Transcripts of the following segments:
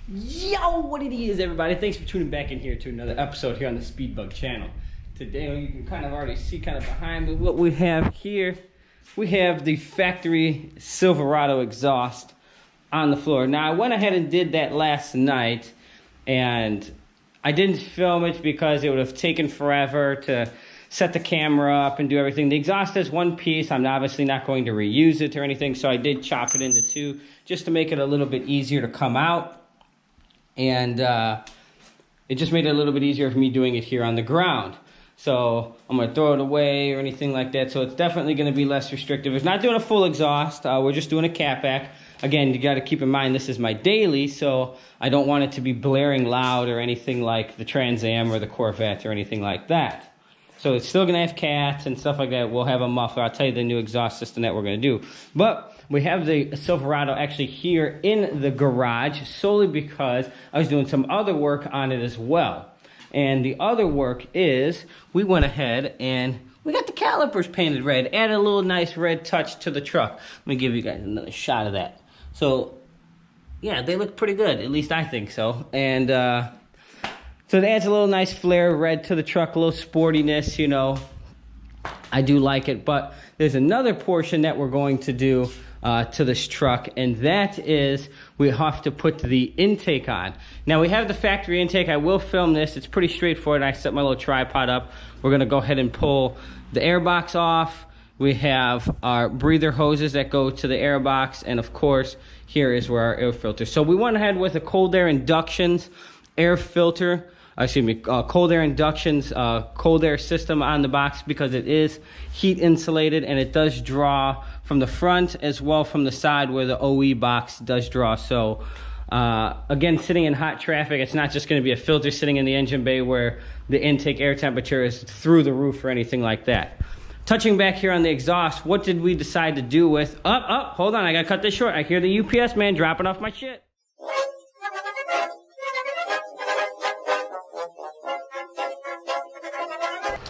Yo, what it is, everybody? Thanks for tuning back in here to another episode here on the Speedbug channel. Today, you can kind of already see kind of behind me what we have here. We have the factory Silverado exhaust on the floor. Now, I went ahead and did that last night, and I didn't film it because it would have taken forever to set the camera up and do everything. The exhaust is one piece. I'm obviously not going to reuse it or anything, so I did chop it into two just to make it a little bit easier to come out. And it just made it a little bit easier for me doing it here on the ground. So I'm going to throw it away or anything like that. So it's definitely going to be less restrictive. It's not doing a full exhaust. We're just doing a catback. Again, you got to keep in mind this is my daily, so I don't want it to be blaring loud or anything like the Trans Am or the Corvette or anything like that. So it's still going to have cats and stuff like that. We'll have a muffler. I'll tell you the new exhaust system that we're going to do. But we have the Silverado actually here in the garage solely because I was doing some other work on it as well. And the other work is we went ahead and we got the calipers painted red. Added a little nice red touch to the truck. Let me give you guys another shot of that. So, yeah, they look pretty good. At least I think so. And so it adds a little nice flare red to the truck, a little sportiness, you know. I do like it, but there's another portion that we're going to do to this truck, and that is we have to put the intake on. Now, we have the factory intake. I will film this. It's pretty straightforward. I set my little tripod up. We're going to go ahead and pull the air box off. We have our breather hoses that go to the air box, and of course, here is where our air filter. So we went ahead with a cold air inductions air filter. Cold air inductions, cold air system on the box because it is heat insulated and it does draw from the front as well from the side where the OE box does draw. So again, sitting in hot traffic, it's not just going to be a filter sitting in the engine bay where the intake air temperature is through the roof or anything like that. Touching back here on the exhaust, what did we decide to do with, hold on, I gotta cut this short. I hear the UPS man dropping off my shit.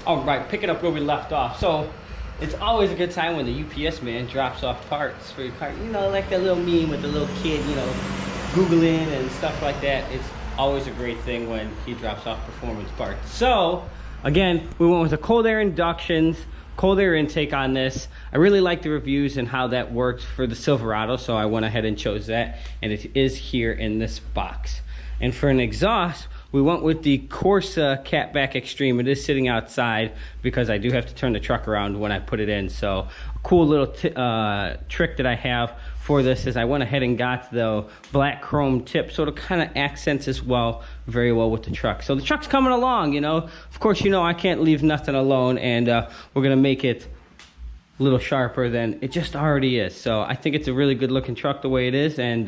All right, picking up where we left off. So it's always a good time when the UPS man drops off parts for your car. You know, like that little meme with the little kid, you know, Googling and stuff like that. It's always a great thing when he drops off performance parts. So again, we went with the cold air inductions, cold air intake on this. I really like the reviews and how that worked for the Silverado, so I went ahead and chose that, and it is here in this box. And for an exhaust, we went with the Corsa Catback Extreme. It is sitting outside because I do have to turn the truck around when I put it in. So a cool little trick that I have for this is I went ahead and got the black chrome tip, so it kind of accents as well, very well with the truck. So the truck's coming along, you know. Of course, you know, I can't leave nothing alone, and we're gonna make it a little sharper than it just already is. So I think it's a really good looking truck the way it is, and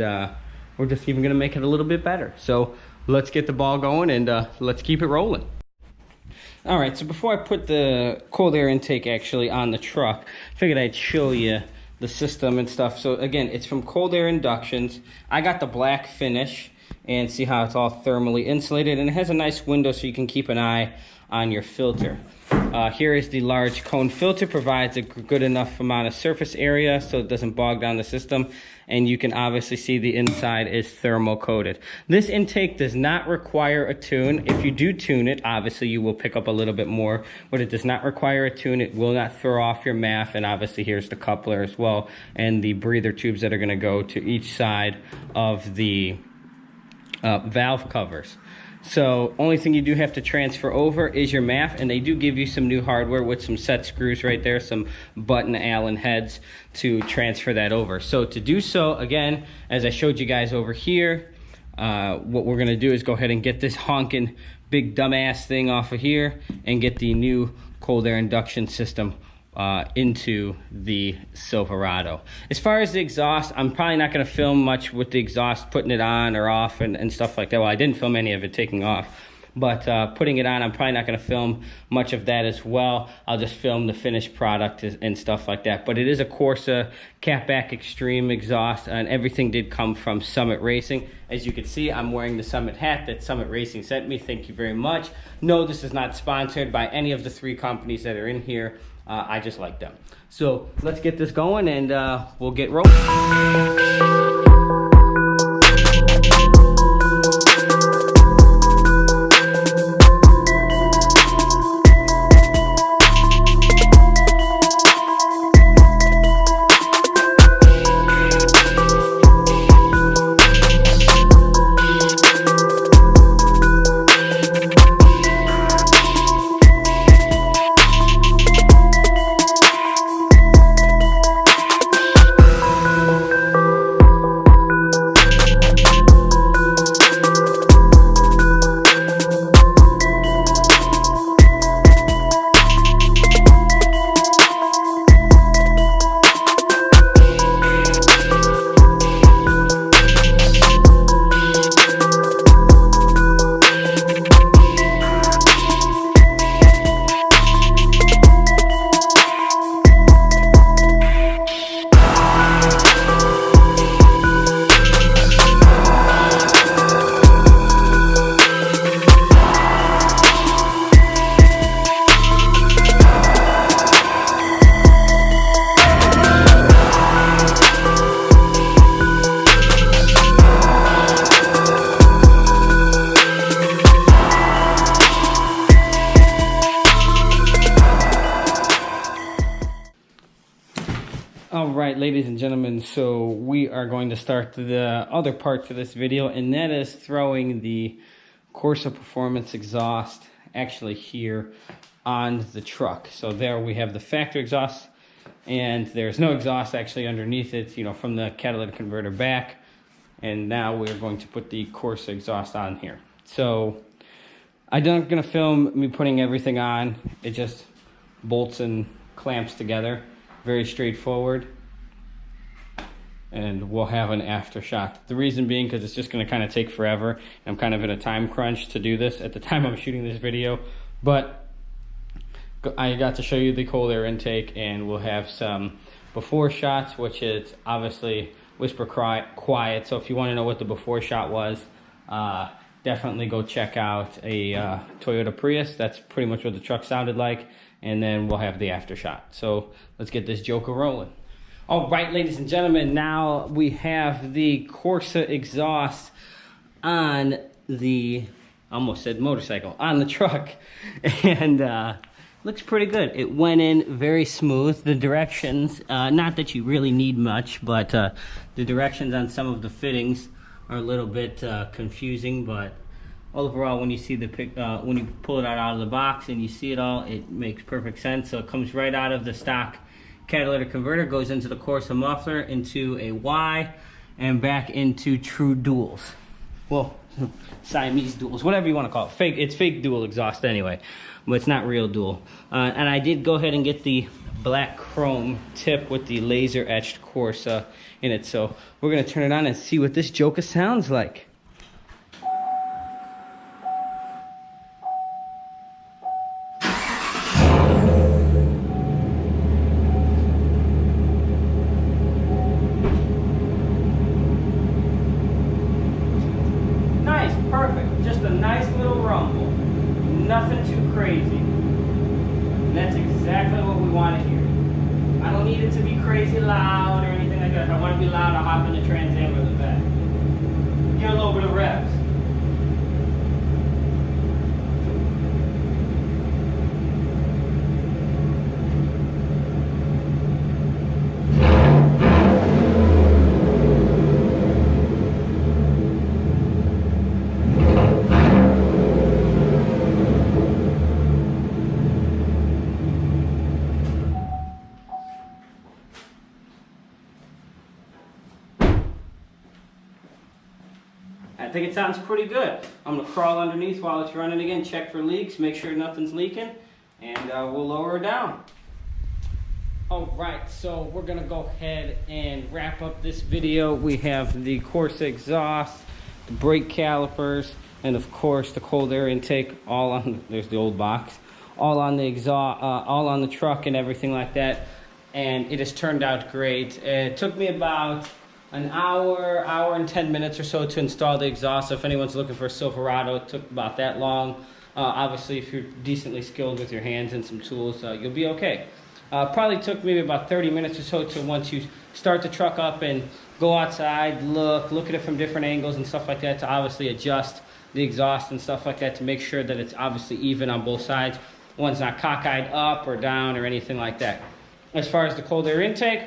we're just even gonna make it a little bit better. So let's get the ball going and let's keep it rolling. All right, so before I put the cold air intake actually on the truck, I figured I'd show you the system and stuff. So again, it's from Cold Air Inductions. I got the black finish, and see how it's all thermally insulated, and it has a nice window so you can keep an eye on your filter. Here is the large cone filter, provides a good enough amount of surface area so it doesn't bog down the system, and you can obviously see the inside is thermal coated. This intake does not require a tune. If you do tune it, obviously you will pick up a little bit more, but it does not require a tune. It will not throw off your MAF, and obviously here's the coupler as well, and the breather tubes that are going to go to each side of the valve covers. So only thing you do have to transfer over is your MAF, and they do give you some new hardware with some set screws right there, some button Allen heads to transfer that over. So to do so, again, as I showed you guys over here, what we're gonna do is go ahead and get this honking big dumbass thing off of here and get the new cold air induction system into the Silverado. As far as the exhaust, I'm probably not going to film much with the exhaust, putting it on or off and stuff like that. Well, I didn't film any of it taking off, but putting it on, I'm probably not going to film much of that as well. I'll just film the finished product and stuff like that. But it is a Corsa Catback Extreme exhaust, and everything did come from Summit Racing. As you can see, I'm wearing the Summit hat that Summit Racing sent me. Thank you very much. No, this is not sponsored by any of the three companies that are in here. I just like them. So let's get this going, and we'll get rolling. gentlemen, so we are going to start the other part to this video, and that is throwing the Corsa Performance exhaust actually here on the truck. So there we have the factory exhaust, and there's no exhaust actually underneath it, you know, from the catalytic converter back. And now we're going to put the Corsa exhaust on here. So I'm not going to film me putting everything on. It just bolts and clamps together. Very straightforward. And we'll have an aftershock. The reason being because it's just going to kind of take forever. I'm kind of in a time crunch to do this at the time I'm shooting this video. But I got to show you the cold air intake, and we'll have some before shots, which is obviously whisper quiet. So if you want to know what the before shot was, definitely go check out a Toyota Prius. That's pretty much what the truck sounded like. And then we'll have the after shot. So let's get this joker rolling. All right, ladies and gentlemen, now we have the Corsa exhaust on the, almost said motorcycle, on the truck. And looks pretty good. It went in very smooth. The directions, not that you really need much, but the directions on some of the fittings are a little bit confusing, but overall, when you see the when you pull it out of the box and you see it all, it makes perfect sense. So it comes right out of the stock catalytic converter, goes into the Corsa muffler, into a Y, and back into true duals. Well, Siamese duals, whatever you want to call it. Fake, it's fake dual exhaust anyway, but it's not real dual. And I did go ahead and get the black chrome tip with the laser etched Corsa in it. So we're gonna turn it on and see what this joker sounds like. Perfect, just a nice little rumble, nothing too crazy. And that's exactly what we want to hear. I don't need it to be crazy loud or anything like that. If I want to be loud, I'll hop in the Trans Am in the back. Get a little bit of revs. I think it sounds pretty good. I'm gonna crawl underneath while it's running again, check for leaks, make sure nothing's leaking, and we'll lower her down. All right, so we're gonna go ahead and wrap up this video. We have the Corsa exhaust, the brake calipers, and of course the cold air intake all on, there's the old box, all on the exhaust, all on the truck and everything like that. And it has turned out great. It took me about an hour and 10 minutes or so to install the exhaust. So if anyone's looking for a Silverado, it took about that long. Obviously, if you're decently skilled with your hands and some tools, you'll be okay. Probably took maybe about 30 minutes or so to, once you start the truck up and go outside, look at it from different angles and stuff like that, to obviously adjust the exhaust and stuff like that to make sure that it's obviously even on both sides. One's not cockeyed up or down or anything like that. As far as the cold air intake,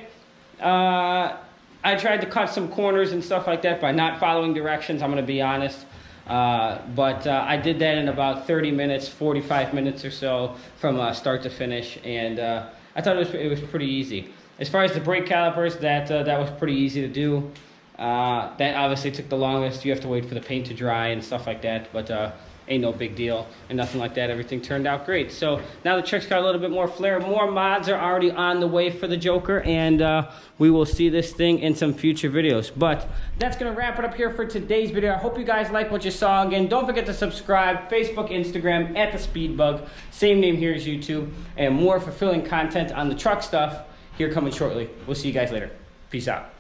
I tried to cut some corners and stuff like that by not following directions, I'm going to be honest. But I did that in about 30 minutes, 45 minutes or so from start to finish. And I thought it was pretty easy. As far as the brake calipers, that was pretty easy to do. That obviously took the longest. You have to wait for the paint to dry and stuff like that. But ain't no big deal and nothing like that. Everything turned out great. So now the truck's got a little bit more flair. More mods are already on the way for the Joker, and we will see this thing in some future videos. But that's gonna wrap it up here for today's video. I hope you guys like what you saw. Again, don't forget to subscribe. Facebook, Instagram, @TheSpeedBug. Same name here as YouTube. And more fulfilling content on the truck stuff here coming shortly. We'll see you guys later. Peace out.